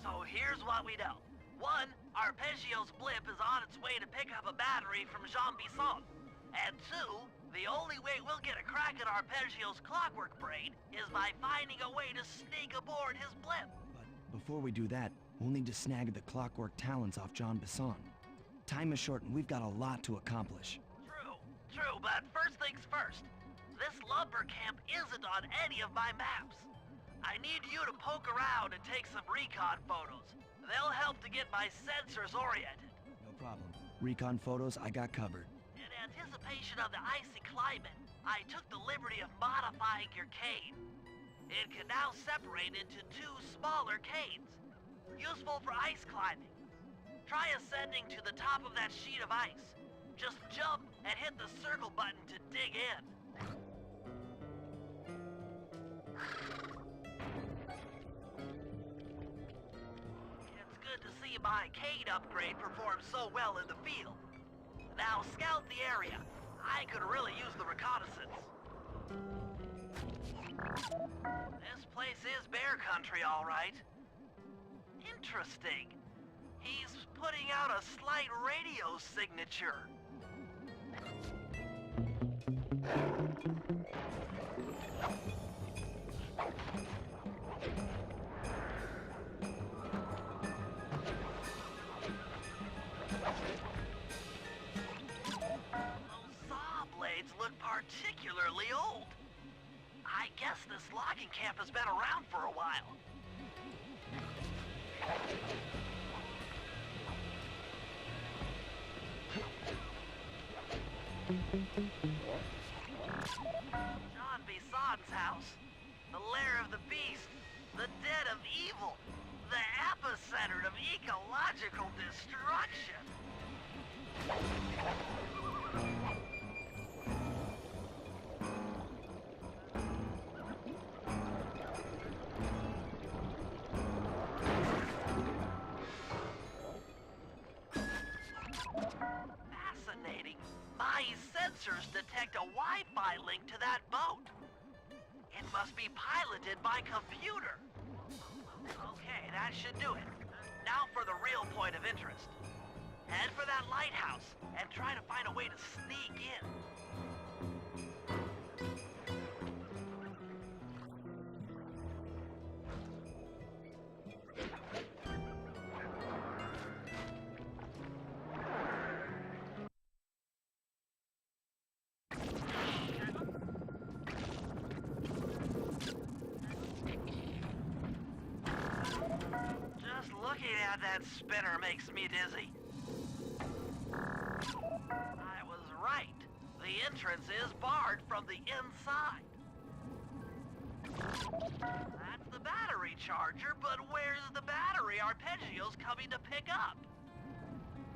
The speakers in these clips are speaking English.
So here's what we know. 1, Arpeggio's blip is on its way to pick up a battery from Jean Bisson. And 2, the only way we'll get a crack at Arpeggio's clockwork brain is by finding a way to sneak aboard his blip. But before we do that, we'll need to snag the clockwork talents off Jean Bisson. Time is short and we've got a lot to accomplish. True, but first things first. This lumber camp isn't on any of my maps. I need you to poke around and take some recon photos. They'll help to get my sensors oriented. No problem. Recon photos, I got covered. In anticipation of the icy climate, I took the liberty of modifying your cane. It can now separate into 2 smaller canes, useful for ice climbing. Try ascending to the top of that sheet of ice. Just jump and hit the circle button to dig in. It's good to see my cane upgrade perform so well in the field. Now scout the area. I could really use the reconnaissance. This place is bear country, all right. Interesting. He's putting out a slight radio signature. Those saw blades look particularly old. I guess this logging camp has been around for a while. Jean Bisson's house. The lair of the beast. The den of evil. The epicenter of ecological destruction. Fascinating. My sensors detect a Wi-Fi link to that boat. It must be piloted by computer. Okay, that should do it. Now for the real point of interest. Head for that lighthouse and try to find a way to sneak in. Just looking at that spinner makes me dizzy. I was right. The entrance is barred from the inside. That's the battery charger, but where's the battery Arpeggio's coming to pick up?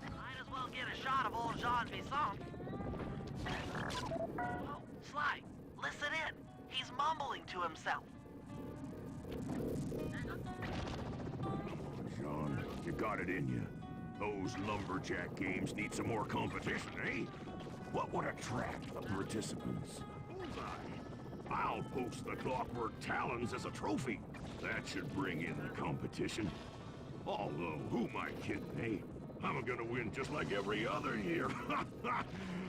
Might as well get a shot of old Jean Bisson. Oh, Sly, listen in. He's mumbling to himself. Sean, you got it in you. Those lumberjack games need some more competition, eh? What would attract the participants? Bullseye. I'll post the clockwork talons as a trophy. That should bring in the competition. Although, who am I kidding, eh? I'm gonna win just like every other year.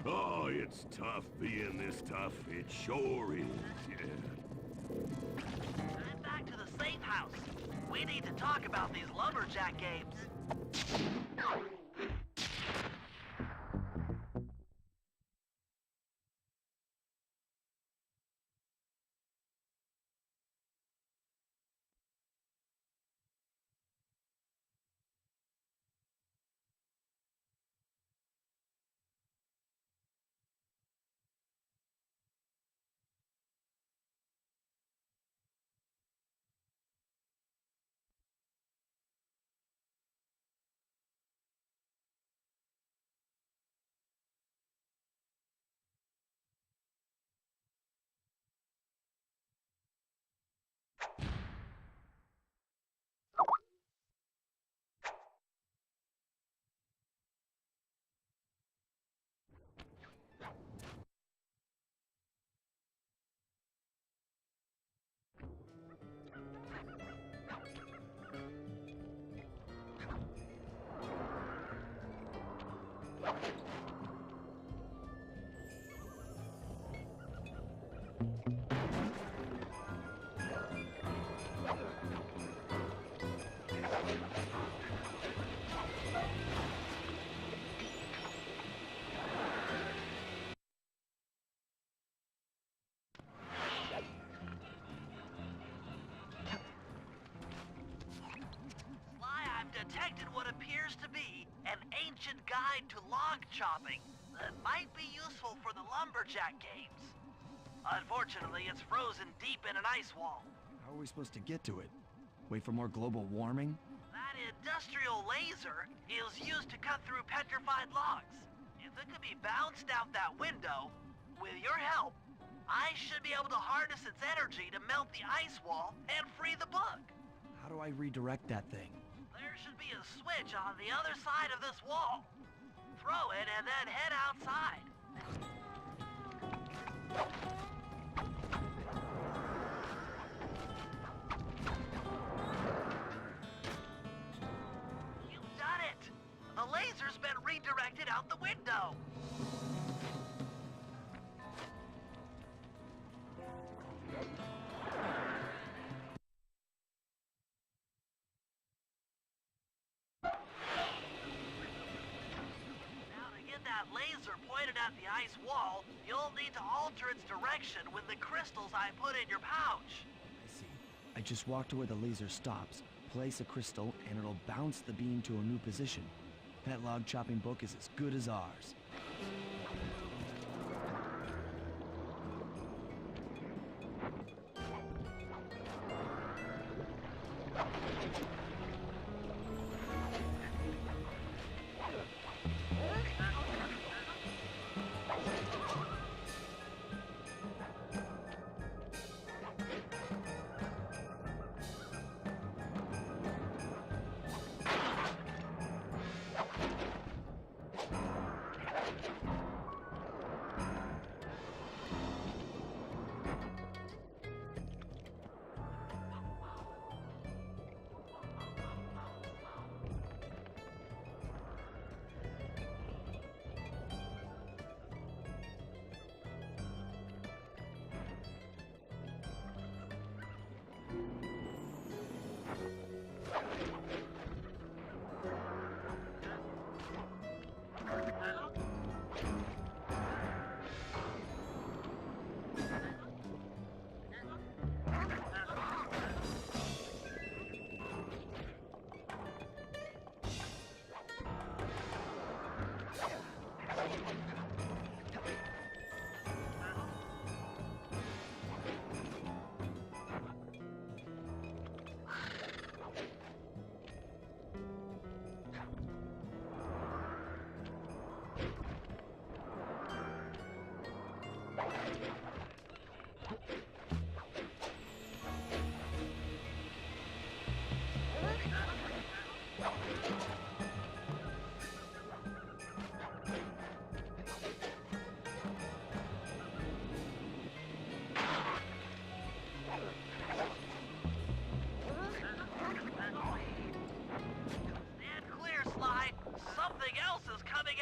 Oh, it's tough being this tough. It sure is, yeah. I'm back to the safe house. We need to talk about these lumberjack games. detected what appears to be an ancient guide to log chopping that might be useful for the lumberjack games. Unfortunately, it's frozen deep in an ice wall. How are we supposed to get to it? Wait for more global warming? That industrial laser is used to cut through petrified logs. If it could be bounced out that window, with your help, I should be able to harness its energy to melt the ice wall and free the book. How do I redirect that thing? There should be a switch on the other side of this wall. Throw it and then head outside. You've done it! The laser's been redirected out the window. That laser pointed at the ice wall, you'll need to alter its direction with the crystals I put in your pouch. I see. I just walk to where the laser stops, place a crystal, and it'll bounce the beam to a new position. That log chopping book is as good as ours.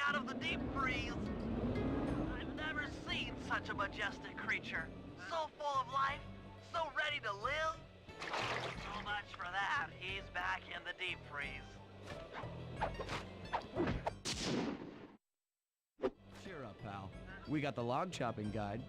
Out of the deep freeze. I've never seen such a majestic creature. So full of life, so ready to live. So much for that. He's back in the deep freeze. Cheer up, pal. We got the log chopping guide.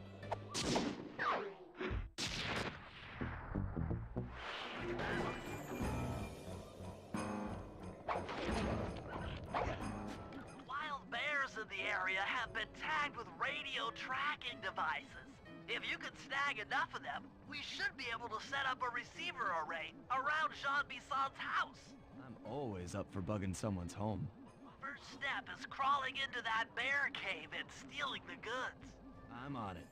The area have been tagged with radio tracking devices. If you could snag enough of them, we should be able to set up a receiver array around Jean Bisson's house. I'm always up for bugging someone's home. First step is crawling into that bear cave and stealing the goods. I'm on it.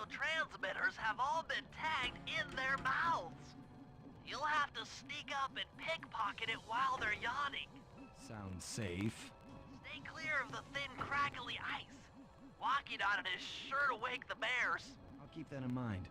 Transmitters have all been tagged in their mouths. You'll have to sneak up and pickpocket it while they're yawning. Sounds safe. Stay clear of the thin, crackly ice. Walking on it is sure to wake the bears. I'll keep that in mind.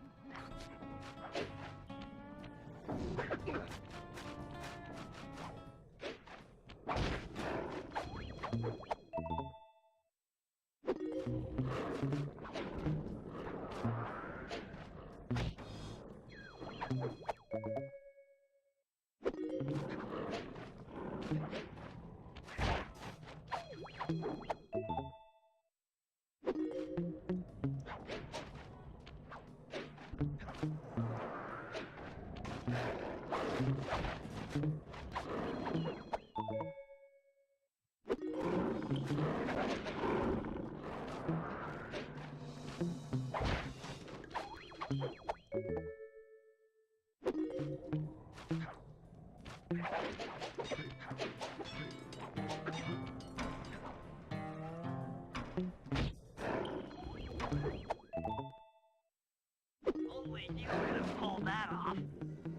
Only you could have pulled that off.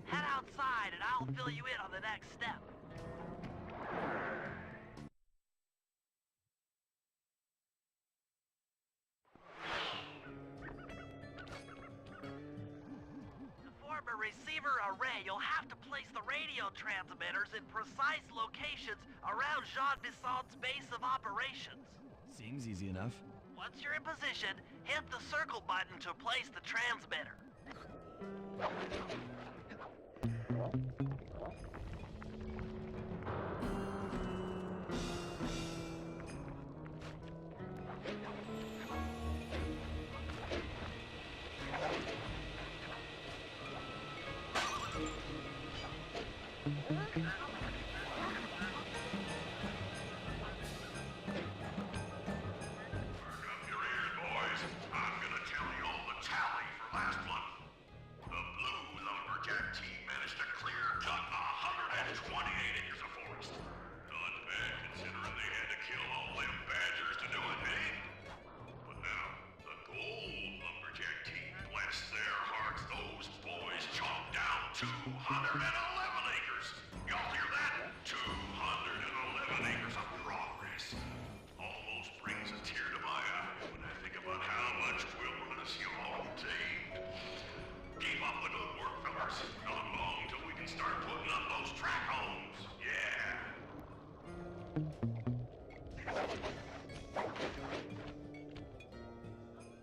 Head outside and I'll fill you in on the next step. To form a receiver array, you'll have to place the radio transmitters in precise locations around Jean Bissant's base of operations. Seems easy enough. Once you're in position, hit the circle button to place the transmitter.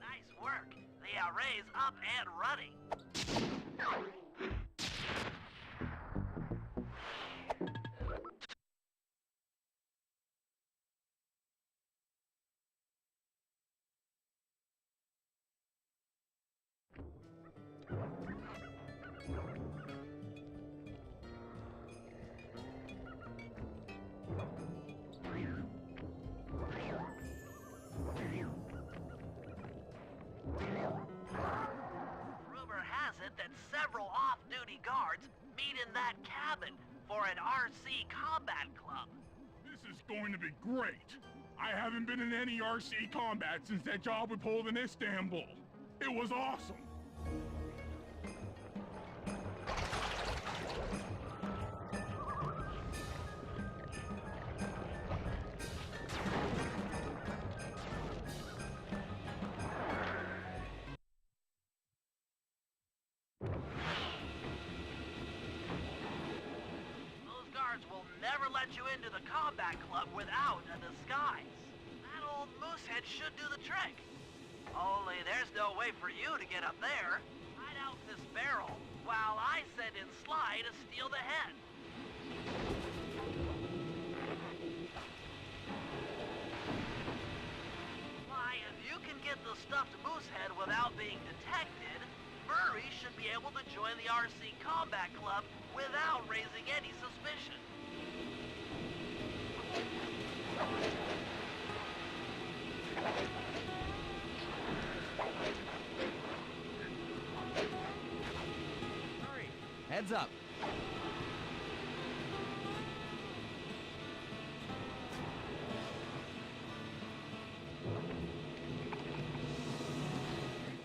Nice work. The array's up and running. Rumor has it that several off-duty guards meet in that cabin for an RC combat club. This is going to be great. I haven't been in any RC combat since that job we pulled in Istanbul. It was awesome. Those guards will never let you into the combat club without a disguise. That old moosehead should do the trick. Only there's no way for you to get up there. Hide out this barrel while I send in Sly to steal the head. Sly, if you can get the stuffed moosehead without being detected, Murray should be able to join the RC Combat Club without raising any suspicion. Hurry! Heads up!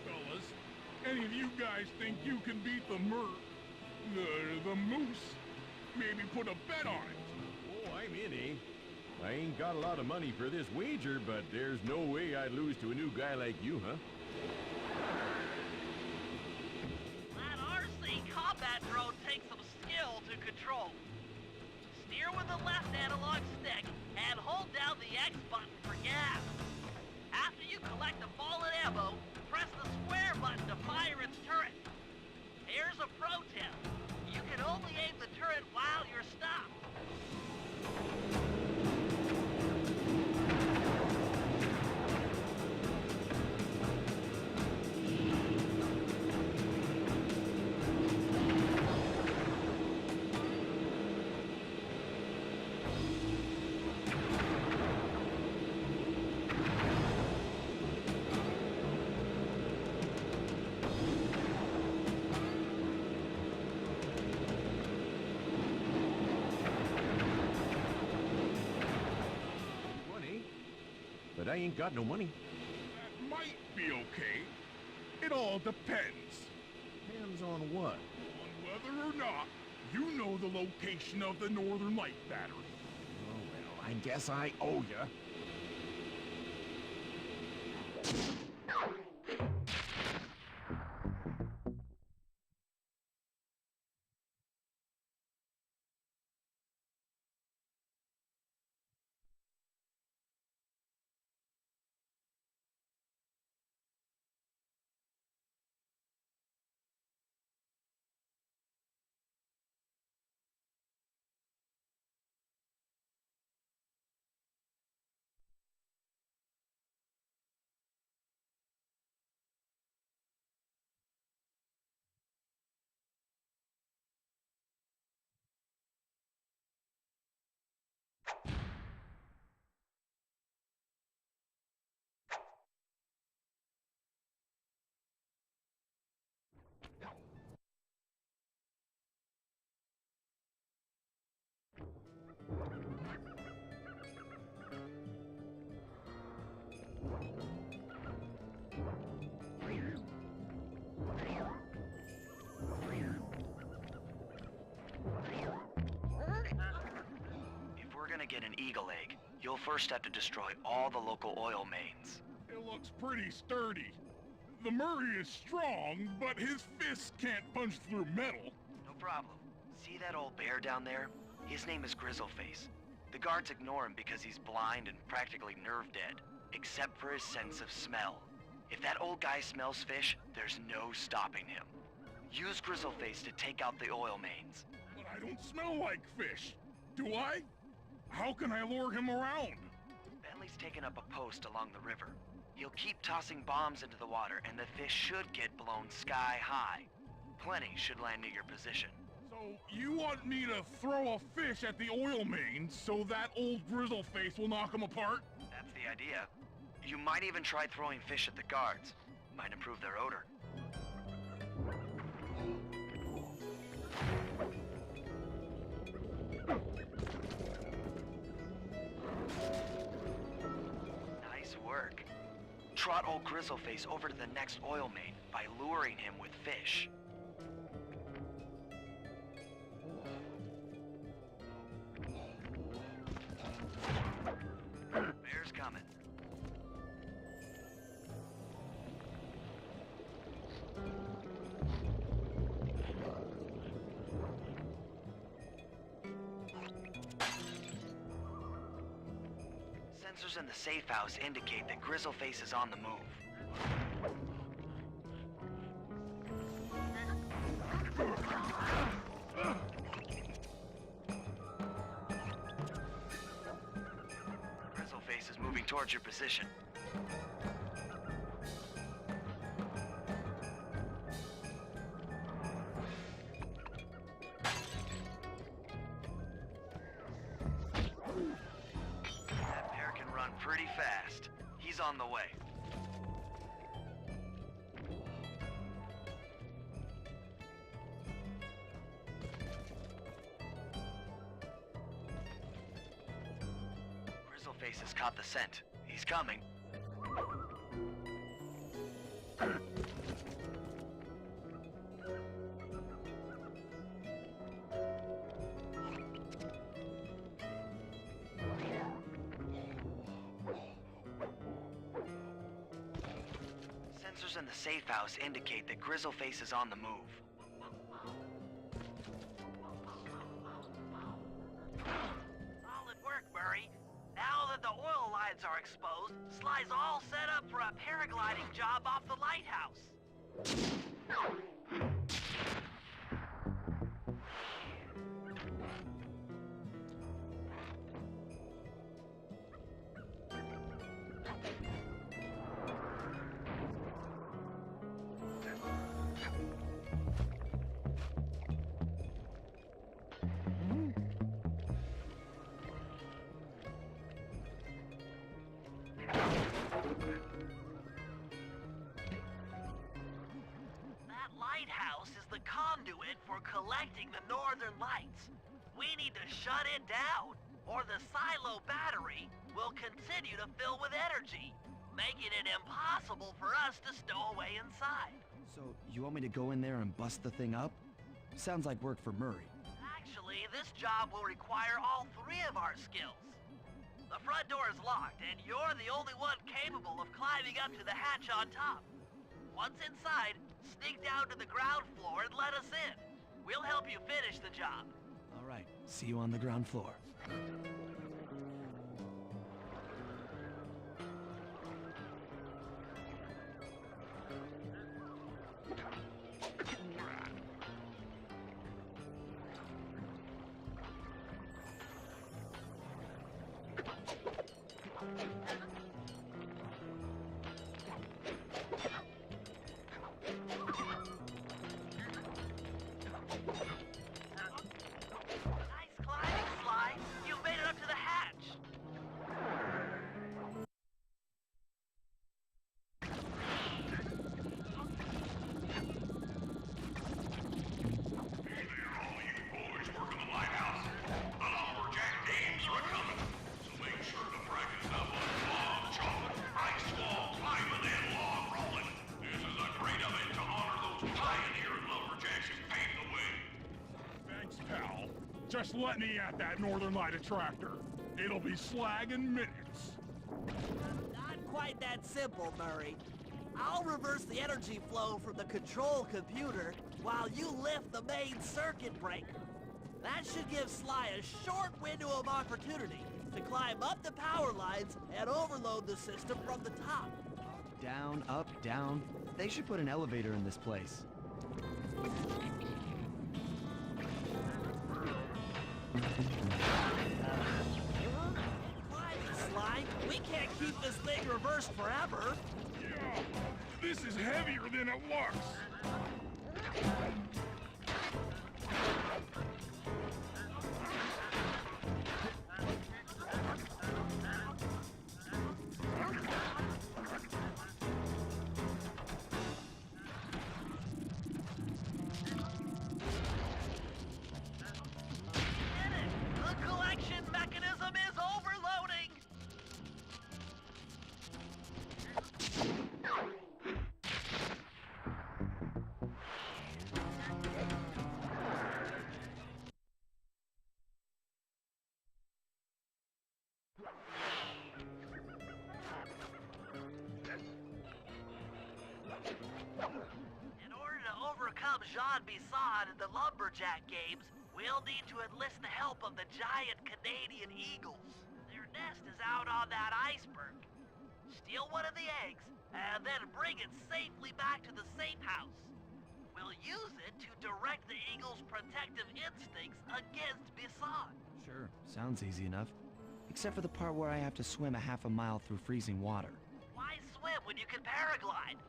Fellas, any of you guys think you can beat the moose? Maybe put a bet on it. Oh, I'm in, eh? I ain't got a lot of money for this wager, but there's no way I'd lose to a new guy like you, huh? That RC combat drone takes some skill to control. Steer with the left analog stick and hold down the X button for gas. After you collect the fallen ammo, press the square button to fire its turret. Here's a pro tip. You can only aim the turret while you're stopped. I ain't got no money. That might be okay. It all depends. Depends on what? On whether or not you know the location of the Northern Light Battery. Oh, well, I guess I owe ya. If we're gonna get an eagle egg, you'll first have to destroy all the local oil mains. It looks pretty sturdy. The Murray is strong, but his fists can't punch through metal. No problem. See that old bear down there? His name is Grizzleface. The guards ignore him because he's blind and practically nerve dead, except for his sense of smell. If that old guy smells fish, there's no stopping him. Use Grizzleface to take out the oil mains. But I don't smell like fish. Do I? How can I lure him around? Bentley's taken up a post along the river. He'll keep tossing bombs into the water, and the fish should get blown sky high. Plenty should land near your position. So you want me to throw a fish at the oil mains so that old Grizzleface will knock him apart? That's the idea. You might even try throwing fish at the guards. Might improve their odor. Nice work. Trot old Grizzleface over to the next oil main by luring him with fish. Bear's coming. Sensors in the safe house indicate that Grizzleface is on the move. Grizzleface is moving towards your position. That bear can run pretty fast. He's on the way. Grizzleface has caught the scent. He's coming. Sensors in the safe house indicate that Grizzleface is on the move. Solid work, Murray. Now that the oil lines are exposed, Sly's all set up for a paragliding job off the lighthouse. That lighthouse is the conduit for collecting the northern lights. We need to shut it down, or the silo battery will continue to fill with energy, making it impossible for us to stow away inside. So, you want me to go in there and bust the thing up? Sounds like work for Murray. Actually, this job will require all three of our skills. The front door is locked, and you're the only one capable of climbing up to the hatch on top. Once inside, sneak down to the ground floor and let us in. We'll help you finish the job. All right, see you on the ground floor. Nice climbing, Sly. You made it up to the hatch. All you boys working the lighthouse. The lumberjack games are coming. So make sure to practice up on log chopping, ice wall climbing, and log rolling. This is a great event to honor those pioneering lumberjacks who paved the way. Thanks, pal. Just let me at that Northern Light attractor. It'll be slag in minutes. Not quite that simple, Murray. I'll reverse the energy flow from the control computer while you lift the main circuit breaker. That should give Sly a short window of opportunity to climb up the power lines and overload the system from the top. Down, up, down. They should put an elevator in this place. Climbing, Sly. We can't keep this thing reversed forever. Yeah, this is heavier than it looks. Get it! The collection mechanism is overloading! In order to overcome Jean Bisson and the Lumberjack games, we'll need to enlist the help of the giant Canadian eagles. Their nest is out on that iceberg. Steal one of the eggs, and then bring it safely back to the safe house. We'll use it to direct the eagle's protective instincts against Bisson. Sure, sounds easy enough. Except for the part where I have to swim a half a mile through freezing water. Why swim when you can paraglide?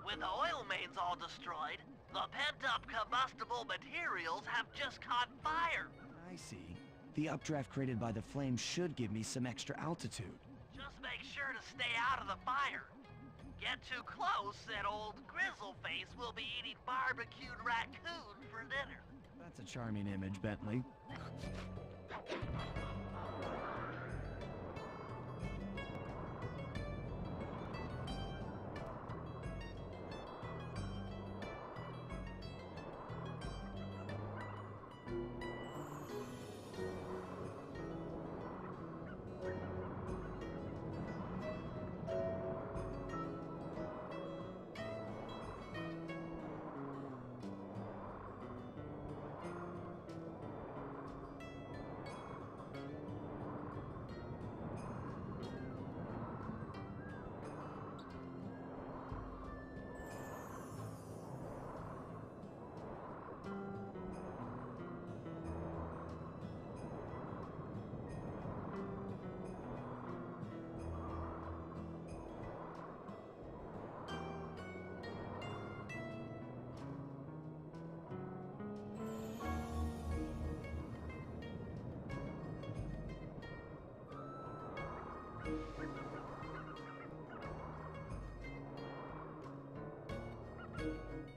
With the oil mains all destroyed, the pent-up combustible materials have just caught fire. I see. The updraft created by the flame should give me some extra altitude. Just make sure to stay out of the fire. Get too close and old Grizzleface will be eating barbecued raccoon for dinner. That's a charming image, Bentley.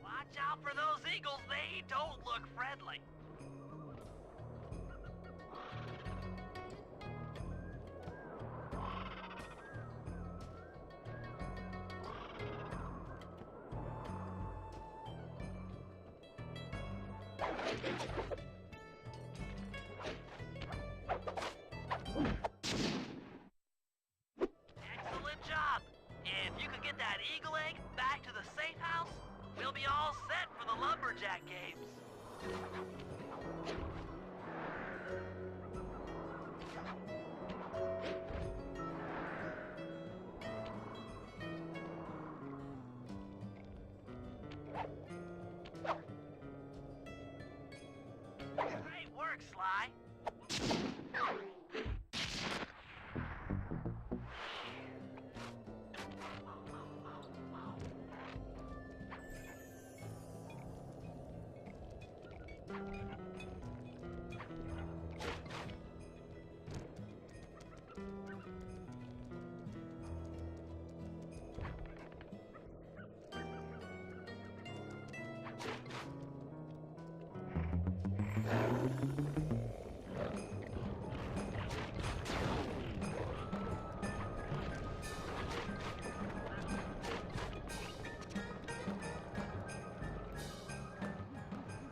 Watch out for those eagles, they don't look friendly. Excellent job! If you could get that eagle egg back to the safe house, we'll be all set for the lumberjack games. Great work, Sly.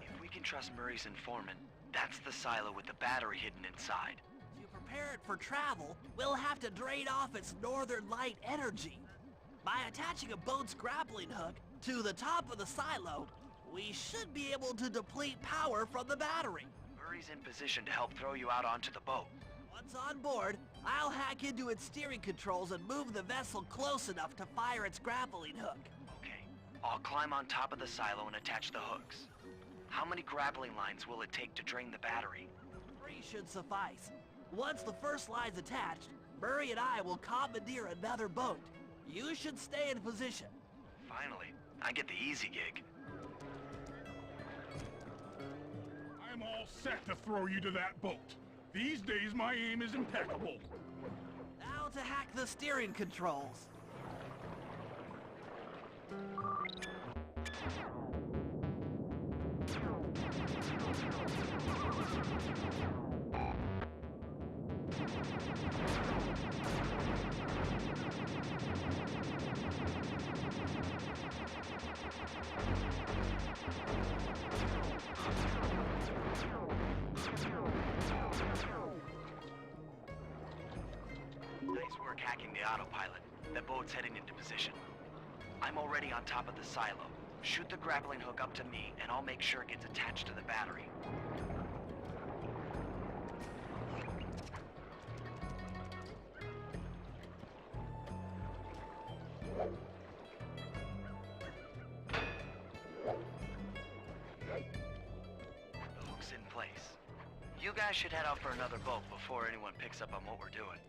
If we can trust Murray's informant, that's the silo with the battery hidden inside. To prepare it for travel, we'll have to drain off its northern light energy. By attaching a boat's grappling hook to the top of the silo, we should be able to deplete power from the battery. Murray's in position to help throw you out onto the boat. Once on board, I'll hack into its steering controls and move the vessel close enough to fire its grappling hook. Okay, I'll climb on top of the silo and attach the hooks. How many grappling lines will it take to drain the battery? 3 should suffice. Once the first line's attached, Murray and I will commandeer another boat. You should stay in position. Finally, I get the easy gig. I'm all set to throw you to that boat. These days, my aim is impeccable. Now to hack the steering controls. Nice work hacking the autopilot. The boat's heading into position. I'm already on top of the silo. Shoot the grappling hook up to me, and I'll make sure it gets attached to the battery. The hook's in place. You guys should head out for another boat before anyone picks up on what we're doing.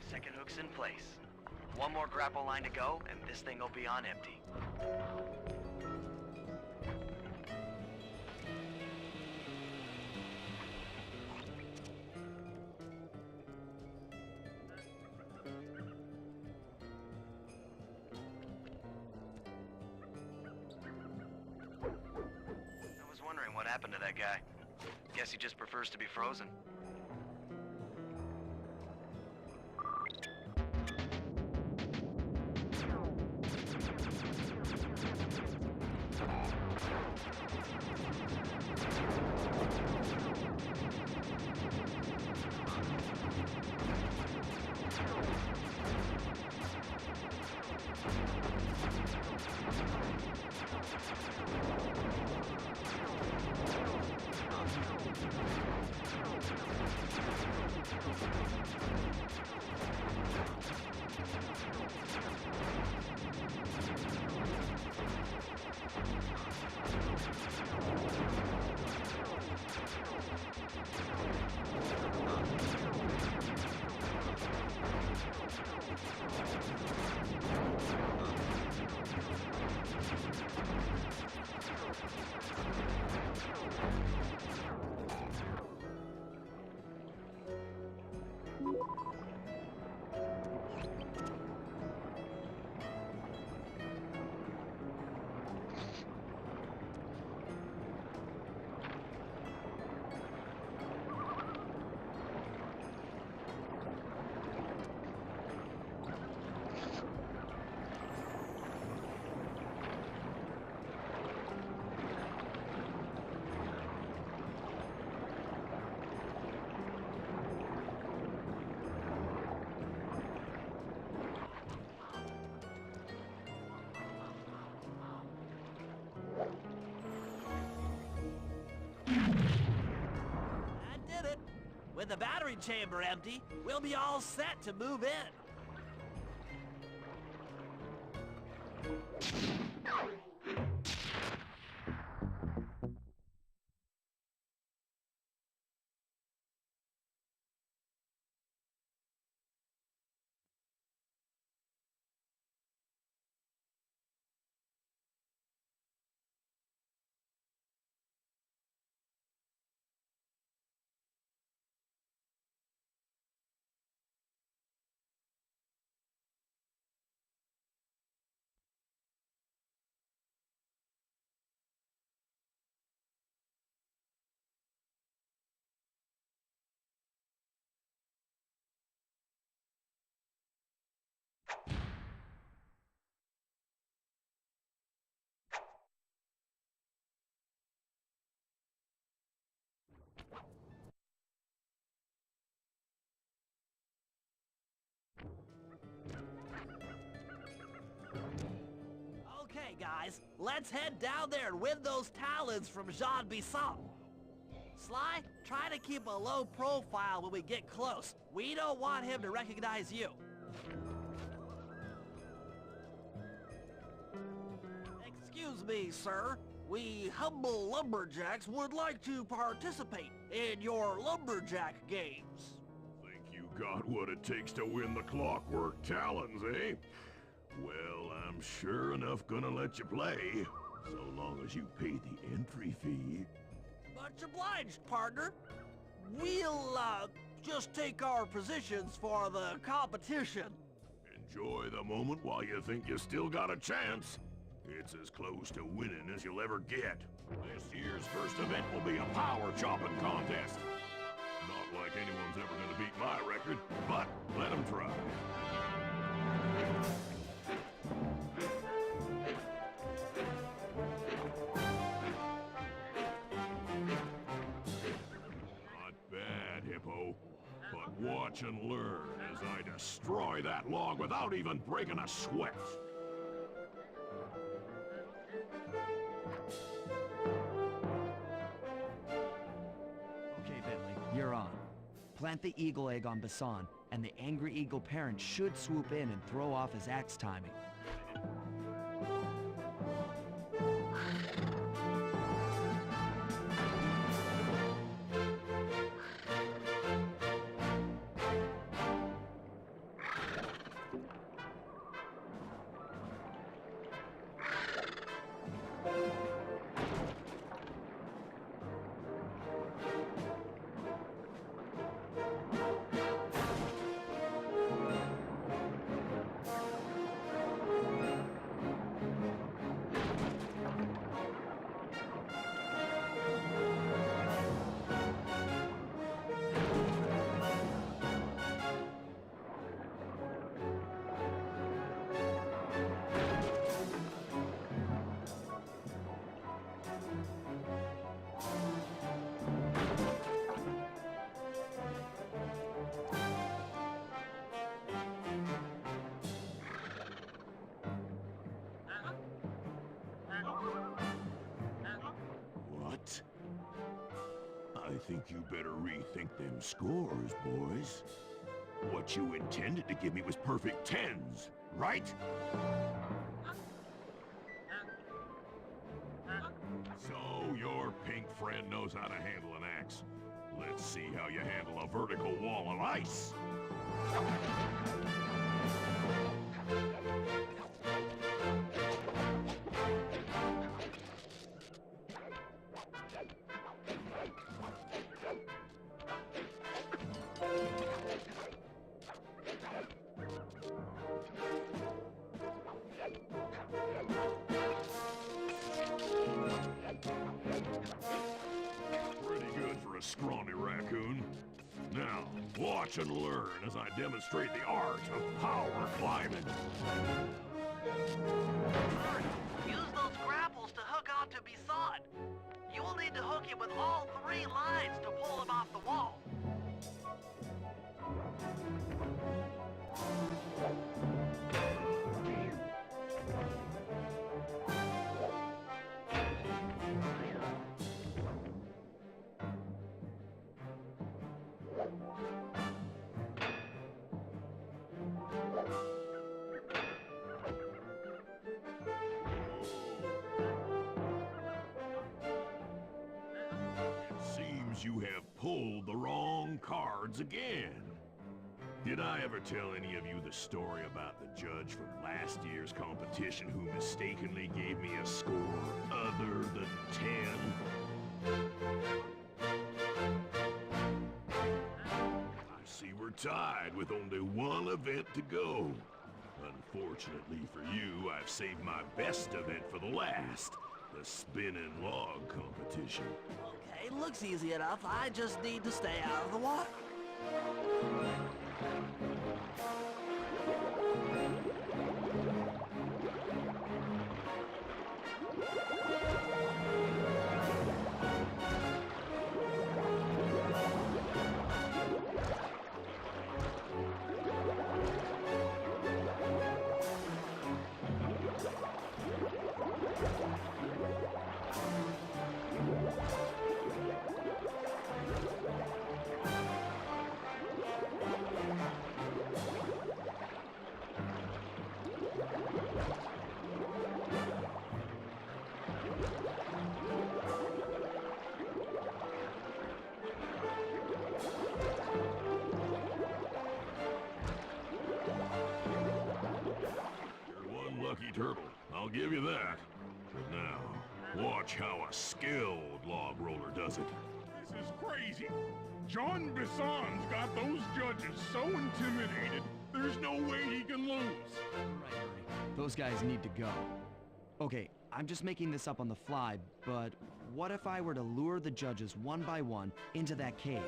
Second hook's in place. One more grapple line to go, and this thing will be on empty. I was wondering what happened to that guy. Guess he just prefers to be frozen. With the battery chamber empty, we'll be all set to move in. Okay, guys, let's head down there and win those talons from Jean Bisson. Sly, try to keep a low profile when we get close. We don't want him to recognize you. Excuse me, sir. We humble lumberjacks would like to participate in your lumberjack games. Think you got what it takes to win the Clockwork Talons, eh? Well, I'm sure enough gonna let you play, so long as you pay the entry fee. Much obliged, partner. We'll, just take our positions for the competition. Enjoy the moment while you think you still got a chance. It's as close to winning as you'll ever get. This year's first event will be a power chopping contest. Not like anyone's ever gonna beat my record, but let them try. Not bad, Hippo. But watch and learn as I destroy that log without even breaking a sweat. Okay, Bentley, you're on. Plant the eagle egg on Bassan, and the angry eagle parent should swoop in and throw off his axe timing. I think you better rethink them scores, boys. What you intended to give me was perfect tens, right? So your pink friend knows how to handle an axe. Let's see how you handle a vertical wall of ice. Pretty good for a scrawny raccoon. Now, watch and learn as I demonstrate the art of power climbing. Use those grapples to hook onto Bison. You will need to hook him with all 3 lines to pull him off the wall. Seems you have pulled the wrong cards again. Did I ever tell any of you the story about the judge from last year's competition who mistakenly gave me a score other than 10? I see we're tied with only one event to go. Unfortunately for you, I've saved my best event for the last, the spinning log competition. Okay, looks easy enough. I just need to stay out of the water. Lucky turtle, I'll give you that. But now, watch how a skilled log roller does it. This is crazy. John Bison's got those judges so intimidated, there's no way he can lose. Right, Ernie. Those guys need to go. Okay, I'm just making this up on the fly, but what if I were to lure the judges one by one into that cave?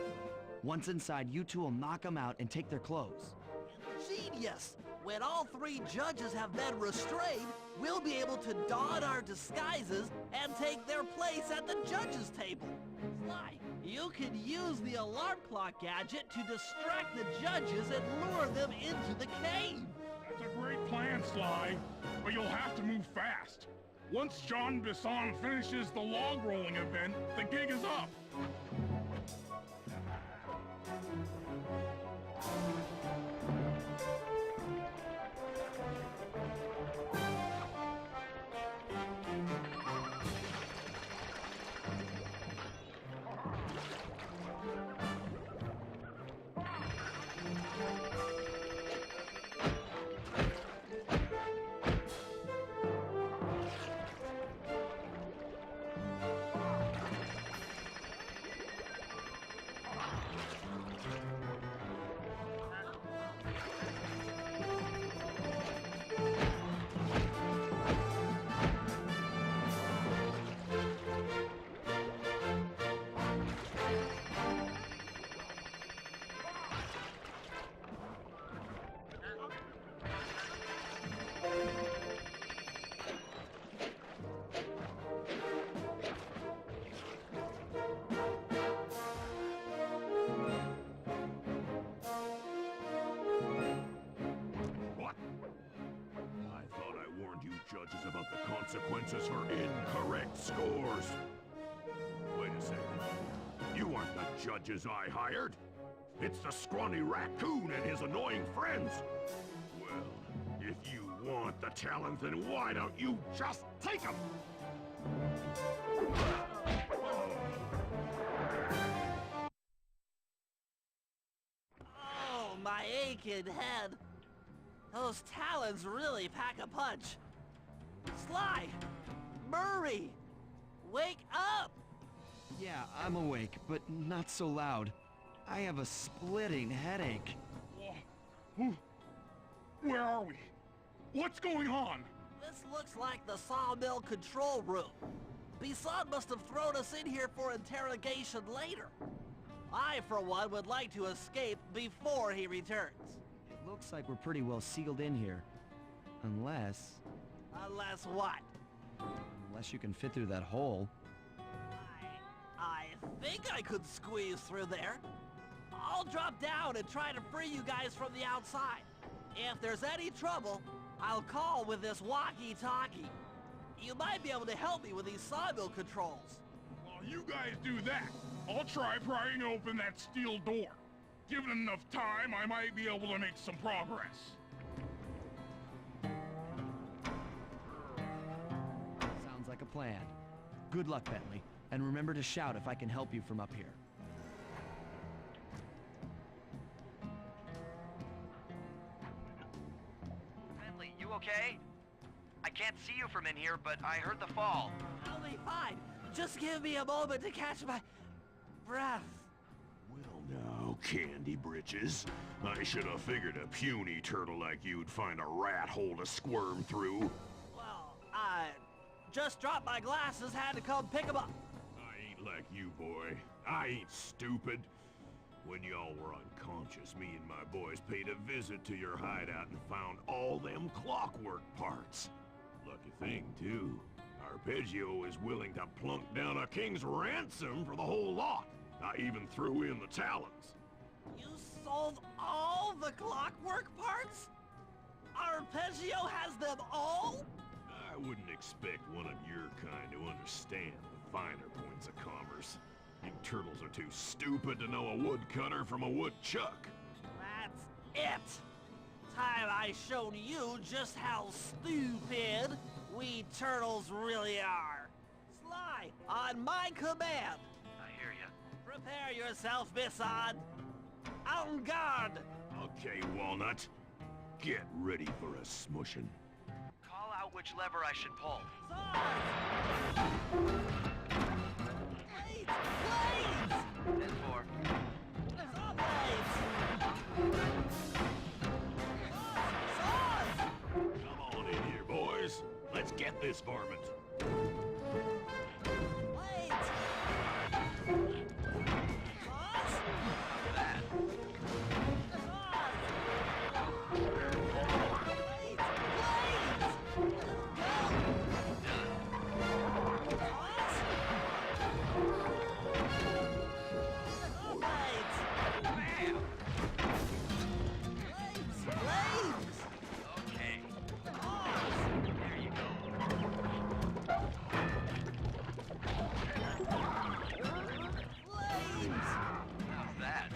Once inside, you two will knock them out and take their clothes. Genius! When all 3 judges have been restrained, we'll be able to don our disguises and take their place at the judges' table. Sly, you can use the alarm clock gadget to distract the judges and lure them into the cave. That's a great plan, Sly, but you'll have to move fast. Once John Bison finishes the log rolling event, the gig is up. judges about the consequences for incorrect scores. Wait a second. You aren't the judges I hired. It's the scrawny raccoon and his annoying friends. Well, if you want the talent, then why don't you just take them? Oh, my aching head. Those talons really pack a punch. Sly! Murray! Wake up! Yeah, I'm awake, but not so loud. I have a splitting headache. Where are we? What's going on? This looks like the sawmill control room. Bisson must have thrown us in here for interrogation later. I, for one, would like to escape before he returns. It looks like we're pretty well sealed in here. Unless Unless what? you can fit through that hole. I think I could squeeze through there. I'll drop down and try to free you guys from the outside. If there's any trouble, I'll call with this walkie-talkie. You might be able to help me with these sawmill controls. While you guys do that, I'll try prying open that steel door. Given enough time, I might be able to make some progress. Sounds like a plan. Good luck, Bentley. And remember to shout if I can help you from up here. Bentley, you okay? I can't see you from in here, but I heard the fall. I'll be fine. Just give me a moment to catch my breath. Well now, Candy Britches. I should have figured a puny turtle like you'd find a rat hole to squirm through. Well, I just dropped my glasses, had to come pick them up. I ain't like you, boy. I ain't stupid. When y'all were unconscious, me and my boys paid a visit to your hideout and found all them clockwork parts. Lucky thing, too. Arpeggio is willing to plunk down a king's ransom for the whole lot. I even threw in the talons. You sold all the clockwork parts? Arpeggio has them all? I wouldn't expect one of your kind to understand the finer points of commerce. You turtles are too stupid to know a woodcutter from a woodchuck. That's it. Time I showed you just how stupid we turtles really are. Sly, on my command. I hear ya. Prepare yourself, Bisson. En garde. Okay, Walnut. Get ready for a smushing. Call out which lever I should pull. Swords! Blades! Blades! 10-4. Saw blades! Saws! Come on in here, boys. Let's get this varmint. Blades! Saws? That. Saws! Blades! Blades! Go! Saws? Saw blades! Bam! Blades! Blades! Okay. Saws! There you go. Blades! How's that?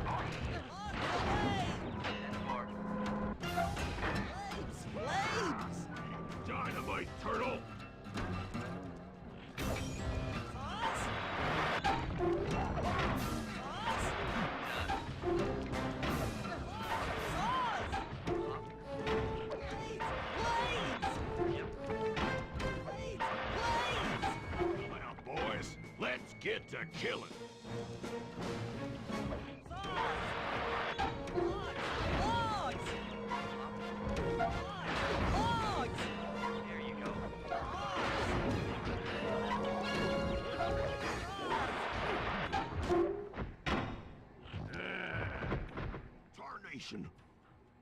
On the way! 10-4. Blades! Blades! Dynamite, turtle! Saws? Saws? Saws! Blades! Blades! Yep. Blades! Blades! Now, boys, let's get to killing. Saws! Logs! Logs! Logs! There you go. Tarnation.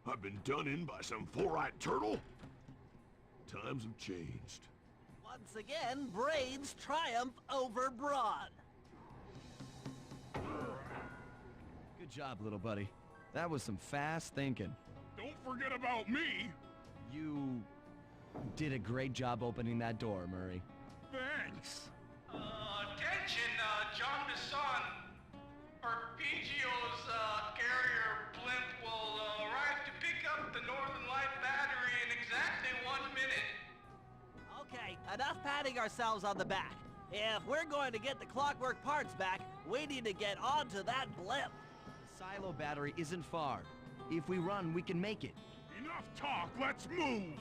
I've been done in by some four-eyed turtle? Times have changed. Once again, brains triumph over brawn. Good job, little buddy. That was some fast thinking. Don't forget about me. You did a great job opening that door, Murray. Thanks. Attention, John Bisson. Northern Light battery in exactly 1 minute. Okay, enough patting ourselves on the back. If we're going to get the clockwork parts back, we need to get onto that blimp. The silo battery isn't far. If we run, we can make it. Enough talk, let's move!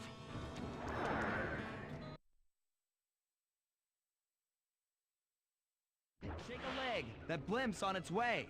Shake a leg. That blimp's on its way.